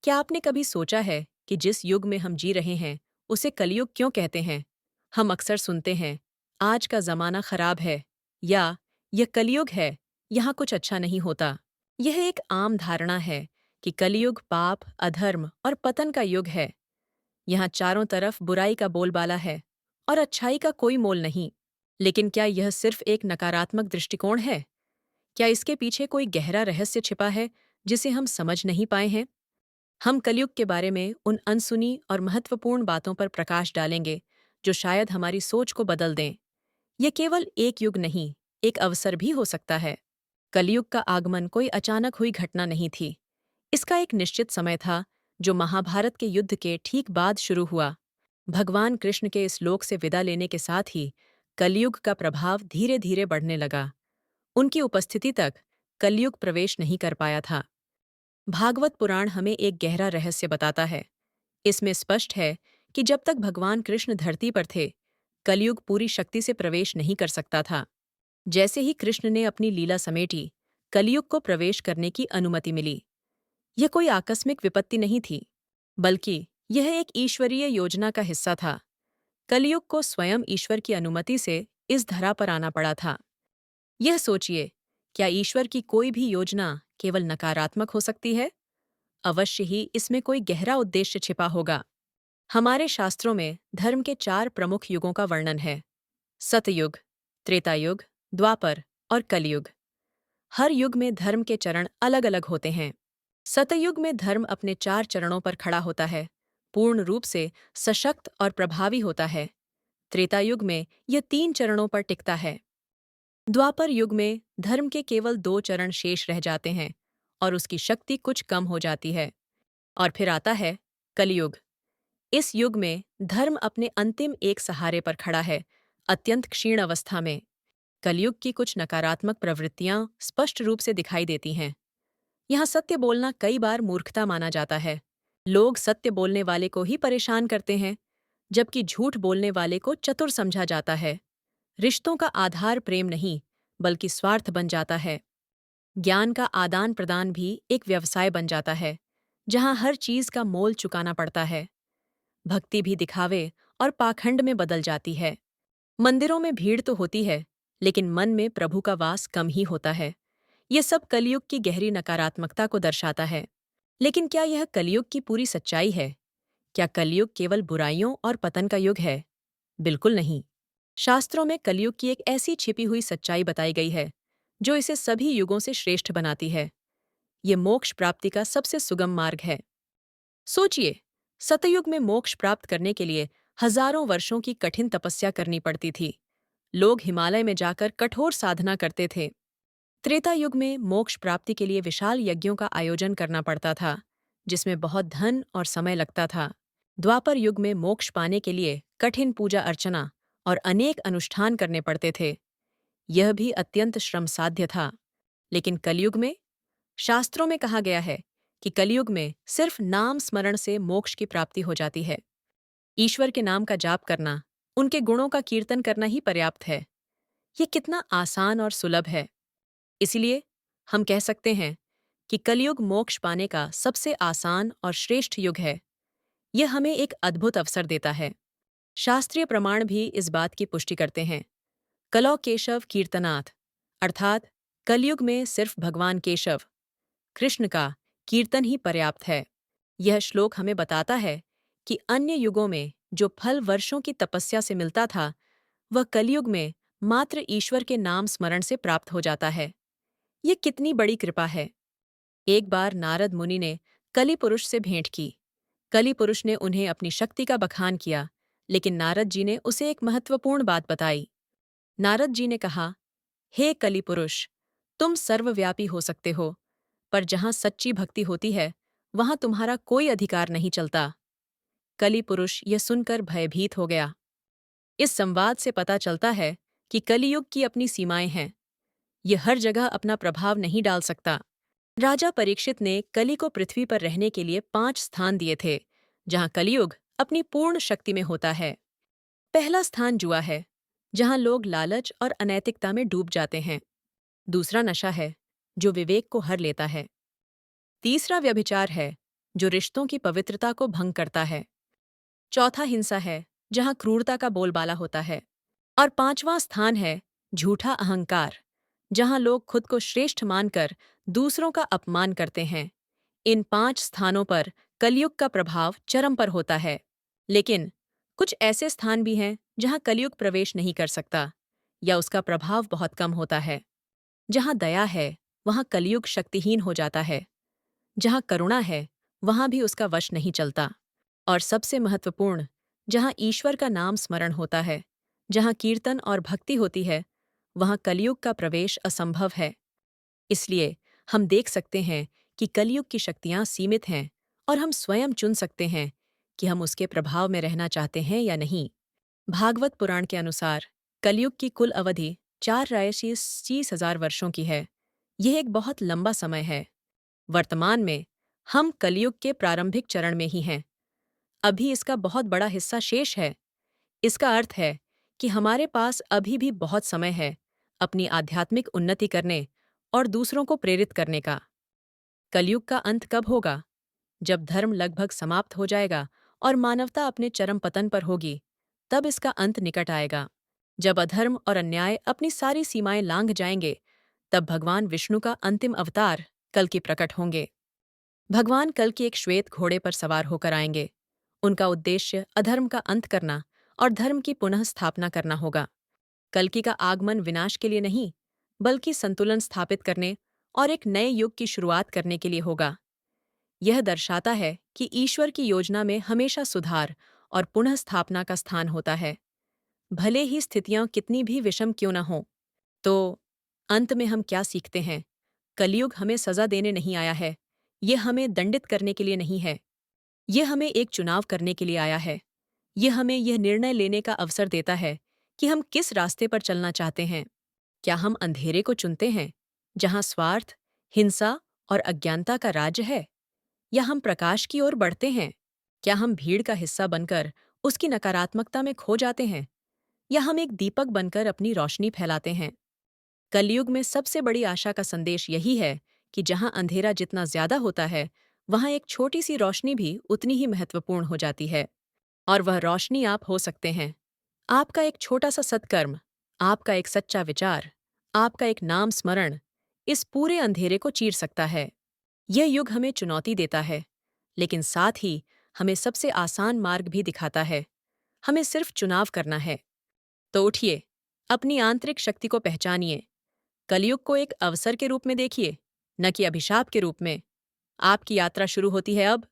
क्या आपने कभी सोचा है कि जिस युग में हम जी रहे हैं उसे कलयुग क्यों कहते हैं? हम अक्सर सुनते हैं, आज का जमाना खराब है, या यह कलयुग है, यहाँ कुछ अच्छा नहीं होता। यह एक आम धारणा है कि कलयुग पाप, अधर्म और पतन का युग है। यहाँ चारों तरफ बुराई का बोलबाला है और अच्छाई का कोई मोल नहीं। लेकिन क्या यह सिर्फ एक नकारात्मक दृष्टिकोण है? क्या इसके पीछे कोई गहरा रहस्य छिपा है जिसे हम समझ नहीं पाए हैं? हम कलयुग के बारे में उन अनसुनी और महत्वपूर्ण बातों पर प्रकाश डालेंगे जो शायद हमारी सोच को बदल दें। यह केवल एक युग नहीं, एक अवसर भी हो सकता है। कलयुग का आगमन कोई अचानक हुई घटना नहीं थी। इसका एक निश्चित समय था जो महाभारत के युद्ध के ठीक बाद शुरू हुआ। भगवान कृष्ण के इस लोक से विदा लेने के साथ ही कलयुग का प्रभाव धीरे धीरे बढ़ने लगा। उनकी उपस्थिति तक कलयुग प्रवेश नहीं कर पाया था। भागवत पुराण हमें एक गहरा रहस्य बताता है। इसमें स्पष्ट है कि जब तक भगवान कृष्ण धरती पर थे, कलयुग पूरी शक्ति से प्रवेश नहीं कर सकता था। जैसे ही कृष्ण ने अपनी लीला समेटी, कलयुग को प्रवेश करने की अनुमति मिली। यह कोई आकस्मिक विपत्ति नहीं थी, बल्कि यह एक ईश्वरीय योजना का हिस्सा था। कलयुग को स्वयं ईश्वर की अनुमति से इस धरा पर आना पड़ा था। यह सोचिए, क्या ईश्वर की कोई भी योजना केवल नकारात्मक हो सकती है? अवश्य ही इसमें कोई गहरा उद्देश्य छिपा होगा। हमारे शास्त्रों में धर्म के 4 प्रमुख युगों का वर्णन है: सतयुग, त्रेतायुग, द्वापर और कलयुग। हर युग में धर्म के चरण अलग अलग होते हैं। सतयुग में धर्म अपने 4 चरणों पर खड़ा होता है, पूर्ण रूप से सशक्त और प्रभावी होता है। त्रेतायुग में यह 3 चरणों पर टिकता है। द्वापर युग में धर्म के केवल 2 चरण शेष रह जाते हैं और उसकी शक्ति कुछ कम हो जाती है। और फिर आता है कलयुग। इस युग में धर्म अपने अंतिम एक सहारे पर खड़ा है, अत्यंत क्षीण अवस्था में। कलयुग की कुछ नकारात्मक प्रवृत्तियां स्पष्ट रूप से दिखाई देती हैं। यहाँ सत्य बोलना कई बार मूर्खता माना जाता है। लोग सत्य बोलने वाले को ही परेशान करते हैं, जबकि झूठ बोलने वाले को चतुर समझा जाता है। रिश्तों का आधार प्रेम नहीं, बल्कि स्वार्थ बन जाता है। ज्ञान का आदान प्रदान भी एक व्यवसाय बन जाता है, जहाँ हर चीज का मोल चुकाना पड़ता है। भक्ति भी दिखावे और पाखंड में बदल जाती है। मंदिरों में भीड़ तो होती है, लेकिन मन में प्रभु का वास कम ही होता है। ये सब कलयुग की गहरी नकारात्मकता को दर्शाता है। लेकिन क्या यह कलयुग की पूरी सच्चाई है? क्या कलयुग केवल बुराइयों और पतन का युग है? बिल्कुल नहीं। शास्त्रों में कलयुग की एक ऐसी छिपी हुई सच्चाई बताई गई है जो इसे सभी युगों से श्रेष्ठ बनाती है। ये मोक्ष प्राप्ति का सबसे सुगम मार्ग है। सोचिए, सतयुग में मोक्ष प्राप्त करने के लिए हजारों वर्षों की कठिन तपस्या करनी पड़ती थी। लोग हिमालय में जाकर कठोर साधना करते थे। त्रेता युग में मोक्ष प्राप्ति के लिए विशाल यज्ञों का आयोजन करना पड़ता था, जिसमें बहुत धन और समय लगता था। द्वापर युग में मोक्ष पाने के लिए कठिन पूजा अर्चना और अनेक अनुष्ठान करने पड़ते थे। यह भी अत्यंत श्रमसाध्य था। लेकिन कलयुग में, शास्त्रों में कहा गया है कि कलयुग में सिर्फ नाम स्मरण से मोक्ष की प्राप्ति हो जाती है। ईश्वर के नाम का जाप करना, उनके गुणों का कीर्तन करना ही पर्याप्त है। ये कितना आसान और सुलभ है। इसलिए हम कह सकते हैं कि कलयुग मोक्ष पाने का सबसे आसान और श्रेष्ठ युग है। यह हमें एक अद्भुत अवसर देता है। शास्त्रीय प्रमाण भी इस बात की पुष्टि करते हैं। कलौ केशव कीर्तनाथ, अर्थात कलयुग में सिर्फ भगवान केशव, कृष्ण का कीर्तन ही पर्याप्त है। यह श्लोक हमें बताता है कि अन्य युगों में जो फल वर्षों की तपस्या से मिलता था, वह कलयुग में मात्र ईश्वर के नाम स्मरण से प्राप्त हो जाता है। ये कितनी बड़ी कृपा है! एक बार नारद मुनि ने कलि पुरुष से भेंट की। कलि पुरुष ने उन्हें अपनी शक्ति का बखान किया, लेकिन नारद जी ने उसे एक महत्वपूर्ण बात बताई। नारद जी ने कहा, हे कलि पुरुष, तुम सर्वव्यापी हो सकते हो, पर जहाँ सच्ची भक्ति होती है, वहाँ तुम्हारा कोई अधिकार नहीं चलता। कलि पुरुष यह सुनकर भयभीत हो गया। इस संवाद से पता चलता है कि कलियुग की अपनी सीमाएं हैं। यह हर जगह अपना प्रभाव नहीं डाल सकता। राजा परीक्षित ने कलि को पृथ्वी पर रहने के लिए 5 स्थान दिए थे, जहां कलियुग अपनी पूर्ण शक्ति में होता है। पहला स्थान जुआ है, जहां लोग लालच और अनैतिकता में डूब जाते हैं। दूसरा नशा है, जो विवेक को हर लेता है। तीसरा व्यभिचार है, जो रिश्तों की पवित्रता को भंग करता है। चौथा हिंसा है, जहाँ क्रूरता का बोलबाला होता है। और पांचवां स्थान है झूठा अहंकार, जहाँ लोग खुद को श्रेष्ठ मानकर दूसरों का अपमान करते हैं। इन 5 स्थानों पर कलयुग का प्रभाव चरम पर होता है। लेकिन कुछ ऐसे स्थान भी हैं जहाँ कलयुग प्रवेश नहीं कर सकता या उसका प्रभाव बहुत कम होता है। जहाँ दया है, वहाँ कलयुग शक्तिहीन हो जाता है। जहाँ करुणा है, वहाँ भी उसका वश नहीं चलता। और सबसे महत्वपूर्ण, जहाँ ईश्वर का नाम स्मरण होता है, जहाँ कीर्तन और भक्ति होती है, वहाँ कलयुग का प्रवेश असंभव है। इसलिए हम देख सकते हैं कि कलयुग की शक्तियाँ सीमित हैं और हम स्वयं चुन सकते हैं कि हम उसके प्रभाव में रहना चाहते हैं या नहीं। भागवत पुराण के अनुसार कलयुग की कुल अवधि 4,60,000 वर्षों की है। यह एक बहुत लंबा समय है। वर्तमान में हम कलयुग के प्रारंभिक चरण में ही हैं। अभी इसका बहुत बड़ा हिस्सा शेष है। इसका अर्थ है कि हमारे पास अभी भी बहुत समय है अपनी आध्यात्मिक उन्नति करने और दूसरों को प्रेरित करने का। कलयुग का अंत कब होगा? जब धर्म लगभग समाप्त हो जाएगा और मानवता अपने चरम पतन पर होगी, तब इसका अंत निकट आएगा। जब अधर्म और अन्याय अपनी सारी सीमाएं लांघ जाएंगे, तब भगवान विष्णु का अंतिम अवतार कल की प्रकट होंगे। भगवान कल की एक श्वेत घोड़े पर सवार होकर आएंगे। उनका उद्देश्य अधर्म का अंत करना और धर्म की पुनः स्थापना करना होगा। कल्कि का आगमन विनाश के लिए नहीं, बल्कि संतुलन स्थापित करने और एक नए युग की शुरुआत करने के लिए होगा। यह दर्शाता है कि ईश्वर की योजना में हमेशा सुधार और पुनः स्थापना का स्थान होता है, भले ही स्थितियां कितनी भी विषम क्यों न हों। तो अंत में हम क्या सीखते हैं? कलयुग हमें सजा देने नहीं आया है। यह हमें दंडित करने के लिए नहीं है। यह हमें एक चुनाव करने के लिए आया है। यह हमें यह निर्णय लेने का अवसर देता है कि हम किस रास्ते पर चलना चाहते हैं। क्या हम अंधेरे को चुनते हैं, जहां स्वार्थ, हिंसा और अज्ञानता का राज्य है, या हम प्रकाश की ओर बढ़ते हैं? क्या हम भीड़ का हिस्सा बनकर उसकी नकारात्मकता में खो जाते हैं, या हम एक दीपक बनकर अपनी रोशनी फैलाते हैं? कलयुग में सबसे बड़ी आशा का संदेश यही है कि जहां अंधेरा जितना ज्यादा होता है, वहां एक छोटी सी रोशनी भी उतनी ही महत्वपूर्ण हो जाती है। और वह रोशनी आप हो सकते हैं। आपका एक छोटा सा सत्कर्म, आपका एक सच्चा विचार, आपका एक नाम स्मरण इस पूरे अंधेरे को चीर सकता है। यह युग हमें चुनौती देता है, लेकिन साथ ही हमें सबसे आसान मार्ग भी दिखाता है। हमें सिर्फ चुनाव करना है। तो उठिए, अपनी आंतरिक शक्ति को पहचानिए। कलयुग को एक अवसर के रूप में देखिए, न कि अभिशाप के रूप में। आपकी यात्रा शुरू होती है अब।